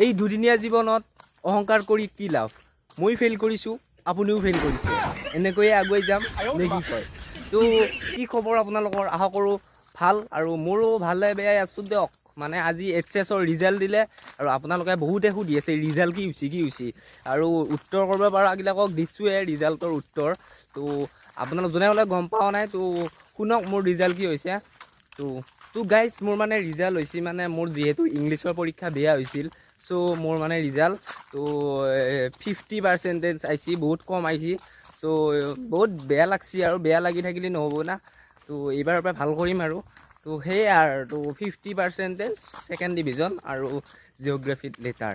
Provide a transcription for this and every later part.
এই দুদিনীয়া জীৱনত অহংকাৰ কৰি কি লাভ? মই ফেইল কৰিছোঁ, আপুনিও ফেইল কৰিছে, এনেকৈয়ে আগুৱাই যাম নে কি কয়? তো কি খবৰ আপোনালোকৰ? আশা কৰোঁ ভাল, আৰু মোৰো ভালে বেয়াই আছোঁ দিয়ক। মানে আজি এইচএছৰ ৰিজাল্ট দিলে, আৰু আপোনালোকে বহুতে সুধি আছে ৰিজাল্ট কি হৈছে, আৰু উত্তৰ কৰিব পৰাবিলাকক দিছোঁৱে ৰিজাল্টৰ উত্তৰ। তো আপোনালোক যোনে হ'লে গম পোৱা নাই, তো শুনক মোৰ ৰিজাল্ট কি হৈছে। তো গাইজ, মোৰ মানে ৰিজাল্ট হৈছে, মানে মোৰ যিহেতু ইংলিছৰ পৰীক্ষা বেয়া হৈছিল, চ' মোৰ মানে ৰিজাল্ট তো 50% আহিছে, বহুত কম আহিছে। চ' বহুত বেয়া লাগছি, আৰু বেয়া লাগি থাকিলে নহ'ব না। তো এইবাৰৰ পৰা ভাল কৰিম আৰু। তো সেয়াই আৰু, তো 50% ছেকেণ্ড ডিভিজন আৰু জিঅ'গ্ৰাফিত লেটাৰ।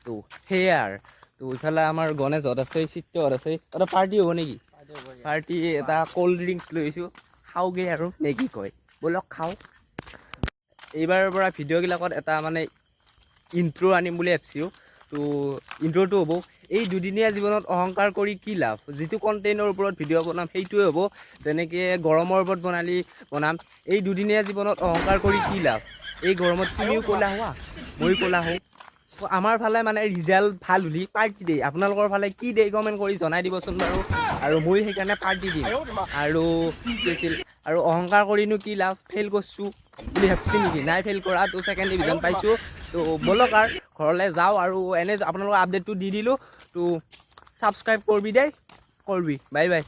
তো সেয়াই আৰু। তো ইফালে আমাৰ গণেশহঁত আছে, চিত্ৰহঁত আছে। এটা পাৰ্টি হ'ব নেকি? পাৰ্টি এটা ক'ল্ড ড্ৰিংকছ লৈ আহিছোঁ, খাওঁগৈ আৰু নে কি কয়? ব'লক খাওঁ। এইবাৰৰ পৰা ভিডিঅ'বিলাকত এটা মানে ইণ্ট্ৰ' আনিম বুলি ভাবিছোঁ। তো ইণ্ট্ৰ'টো হ'ব, এই দুদিনীয়া জীৱনত অহংকাৰ কৰি কি লাভ? যিটো কণ্টেণ্টৰ ওপৰত ভিডিঅ' বনাম সেইটোৱে হ'ব। যেনেকৈ গৰমৰ ওপৰত বনাম এই দুদিনীয়া জীৱনত অহংকাৰ কৰি কি লাভ? এই গৰমত তুমিও ক'লা হোৱা, ময়ো ক'লা হওঁ। আমাৰ ফালে মানে ৰিজাল্ট ভাল হ'লি পাৰ্টি দিয়ে, আপোনালোকৰ ফালে কি দিয়ে কমেণ্ট কৰি জনাই দিবচোন বাৰু। আৰু মই সেইকাৰণে পাৰ্টি দিম। আৰু কি আছিল, আৰু অহংকাৰ কৰিনো কি লাভ? ফেইল কৰিছোঁ বুলি ভাবছি নেকি? নাই ফেইল কৰা, তো ছেকেণ্ড ডিভিজন পাইছোঁ। তো ব'লক আৰু ঘৰলৈ যাওঁ, আৰু এনে আপোনালোকৰ আপডেটটো দি দিলোঁ। তো ছাবস্ক্ৰাইব কৰিবি দেই, কৰিবি। Bye bye.